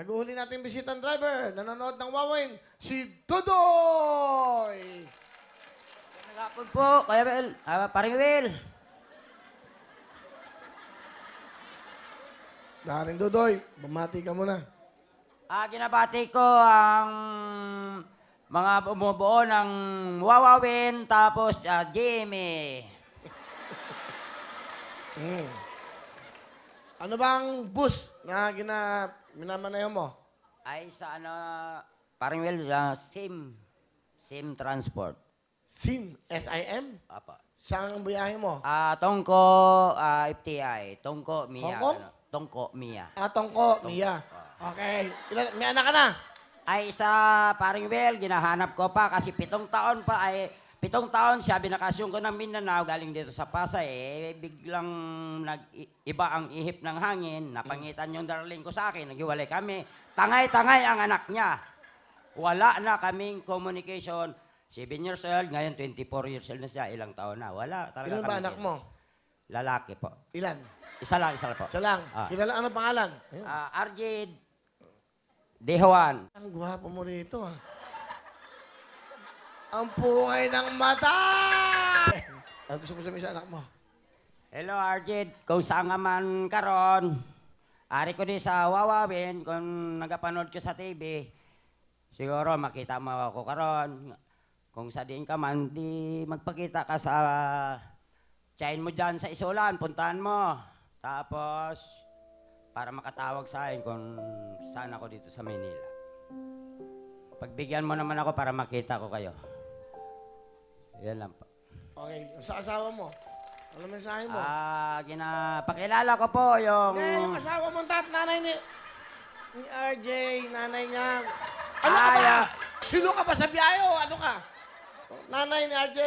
Nag-uhuli natin bisitang driver. Nanonood ng Wawin, si Dodoy! Nagapon po, Kuya Will. Paring Will. Daring Dodoy, bumati ka muna. Ginabati ko ang mga bumubuo ng Wawawin, tapos Jimmy. Ano bang bus na minamanayo mo? Ay sa Paring Will, SIM Transport. SIM, S-I-M? Apa. Saan ang biyahe mo? Tongko, FTI. Tongko, Mia. Hong Kong? Tongko, Mia. Tongko, Mia. Okay. May anak ka na? Ay sa Paring Will, ginahanap ko pa kasi 7 taon pa Pitong taon siya, binakasyon ko ng Mindanao, galing dito sa Pasay, biglang iba ang ihip ng hangin, napangitan yung darling ko sa akin, naghiwalay kami. Tangay-tangay ang anak niya. Wala na kaming communication. 7 years old, ngayon 24 years old na siya, ilang taon na. Wala talaga Ilan ba anak mo? Lalaki po. Ilan? Isa lang po. Isa lang. Kilala, ano pangalan? Arjid Dehuan. Ang gwapo mo rito, ha? Ang pungay ng mata! Gusto mo sabihin sa anak mo? Hello, Arjid. Kung saan nga man karon, ari ko di sa Wawawin, kung nagapanood ko sa TV, siguro makita mo ako karon. Kung sa diin ka man, di magpakita ka sa chain mo dyan sa Isulan, puntahan mo. Tapos, para makatawag sa akin kung saan ako dito sa Manila. Pagbigyan mo naman ako para makita ko kayo. Yan lang po. Okay. Sa asawa mo? Ano mensahe mo? Pakilala ko po yung... Yung asawa mo, nanay ni RJ, nanay niya. Ano ka ba? Sino ka ba sa biyahe o ano ka? Nanay ni RJ.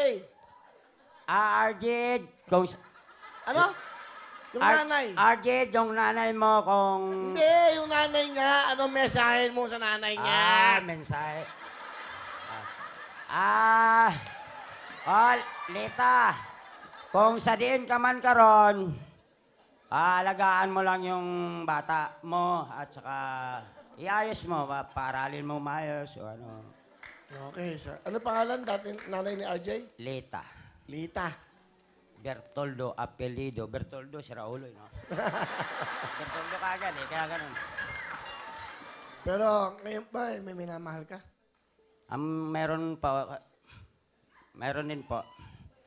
Arjid, kung... Ano? Yung nanay. Arjid, yung nanay mo kung... Hindi, yung nanay niya. Anong mensahe mo sa nanay niya? Mensahe. Lita, kung sa diin ka man karon, alagaan mo lang yung bata mo at saka iayos mo, paralin mo maayos o ano. Okay, sir. Ano pangalan dati nanay ni RJ? Lita. Lita. Bertoldo Apelido. Bertoldo, si Raulo, no? Bertoldo kagad kaya ganun. Pero ngayon ba, may minamahal ka? Meron pa, meron din po.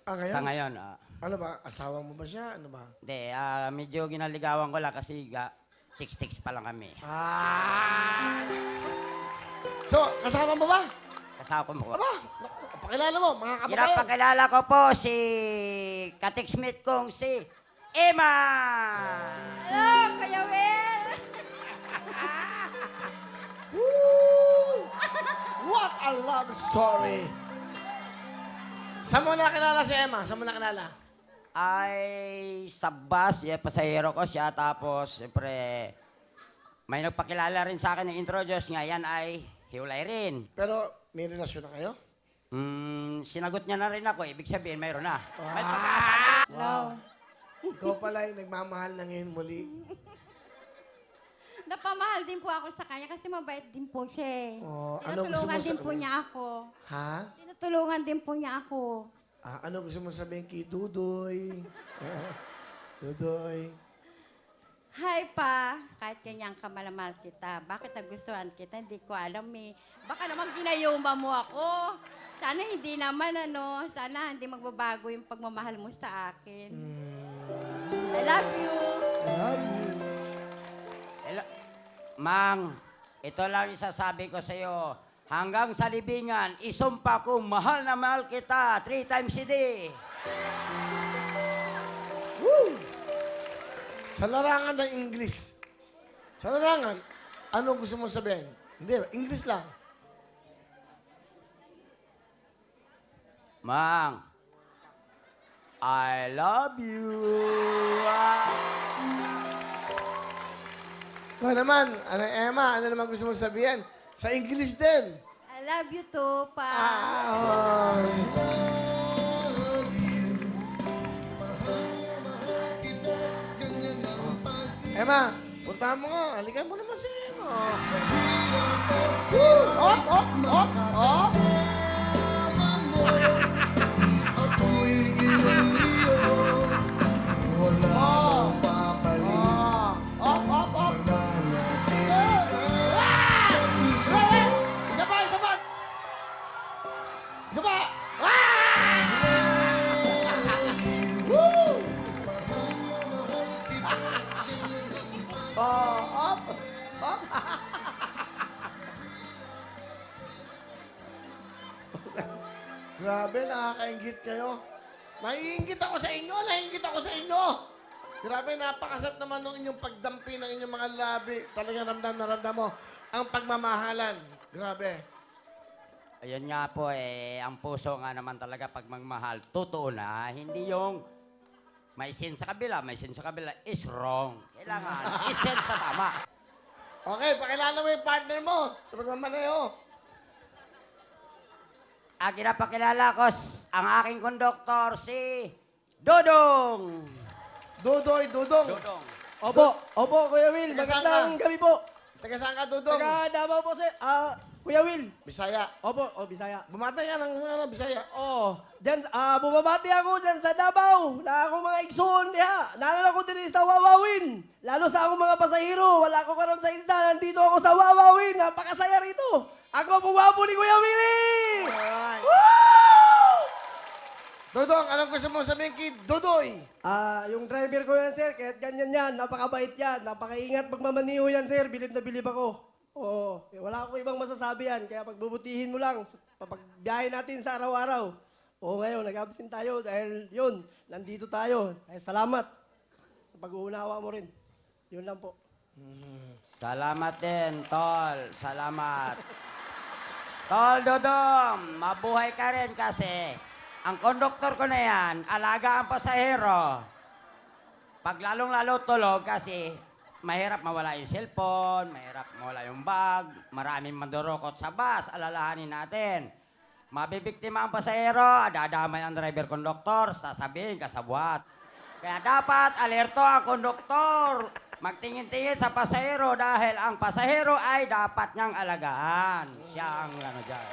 Ngayon? Sa ngayon, Ano ba? Asawa mo ba siya? Ano ba? hindi, medyo ginaligawan ko lang kasi tiks-tiks pa lang kami. So, kasama mo ba? Kasama mo ko. Aba, naku, pakilala mo, mga kababayan. Pinapakilala ko po si katiksmate kong si Emma! Hello, Kuya Will! Woo! What a love story! Saan mo nakilala si Emma? Saan mo nakilala? Ay, sa bus, pasahero ko siya. Tapos, siyempre, may nagpakilala rin sa akin ng introduce nga. Yan ay hiwalay rin. Pero may relasyon na kayo? Sinagot niya na rin ako. Ibig sabihin, mayroon na. May Ah! pag-asa na. Hello. Ikaw pala yung nagmamahal na ngayon muli. Napamahal din po ako sa kanya kasi mabait din po siya eh. Oh, ano gusto mo Tinutulungan din po sabihin? niya ako. Ha? Tinutulungan din po niya ako. Ano gusto mo sabihin kay Dudoy? Dudoy. Hi pa, kahit ganyan ka malamal kita. Bakit nagustuhan kita? Hindi ko alam eh. Baka naman ginayuma mo ako. Sana hindi naman sana hindi magbabago yung pagmamahal mo sa akin. I love you. I love you. Hello. Mang, ito lang isasabi ko sa iyo. Hanggang sa libingan, isumpa ko, mahal na mahal kita. 3 times a day. Woo! Sa larangan ng English. Sa larangan, ano gusto mo sabihin? Hindi, English lang. Mang, I love you. Ikaw naman, Emma, ano naman gusto mo sabihin? Sa English din. I love you too, pa. Emma, punta Punta mo nga. Halika mo naman si Eno. Op, op, op, op. Op, op, op. Isa pa, isa pa. Isa pa. Woo! Op, op. Grabe, nakakaingit kayo. Naiingit ako sa inyo, naiingit ako sa inyo. Grabe, napakasat naman ng inyong pagdampi ng inyong mga labi. Talagang ramdam na ramdam mo ang pagmamahalan. Grabe. Ayun nga po ang puso nga naman talaga pag magmahal, totoo na, hindi yung may sin sa kabila, is wrong. Kailangan, is-send sa tama. Okay, pakilala mo yung partner mo sa pagmamaneho. Ginapakilala ko ang aking konduktor, si Dodong. Dudoy, Dudong. Dodong. Opo, Kuya Will. Taga saan Magandang gabi po. Taga saan ka, Dudong? Taga Davao po, sir. Kuya Will. Bisaya. Opo, Bisaya. Bumata yan ng Bisaya. Dyan, bumabati ako dyan sa Davao na akong mga igsoon diha. Nalala ko din sa Wawawin. Lalo sa akong mga pasahero. Wala ko karon sa isda. Nandito ako sa Wawawin. Napakasaya rito. Ako po gwapo ni Kuya Willie! Alright. Woo! Dudong, anong gusto mo sabihin kay Dudoy? Yung driver ko yan, sir. Kahit ganyan yan. Napakabait yan. Napakaingat pagmamaniho yan, sir. Bilib na bilib ako. Oo. Wala akong ibang masasabi yan. Kaya pagbubutihin mo lang. Pagbiyahe natin sa araw-araw. Oo, ngayon, nag-absent tayo dahil yun, nandito tayo. Ay, salamat sa pag-uunawa mo rin. Yun lang po. Salamat din, Tol. Salamat. Tol Dodong, mabuhay ka rin kasi ang konduktor ko na yan, alaga ang pasahero. Pag lalong-lalo tulog kasi mahirap mawala yung cellphone, mahirap mawala yung bag, maraming mandurukot sa bus, alalahanin natin. Mabibiktima ang pasahero, dadamay ang driver konduktor, sasabihin kasabwat. Kaya dapat alerto ang konduktor. Magtingin-tingin sa pasahero dahil ang pasahero ay dapat niyang alagaan. Siya ang ano dyan.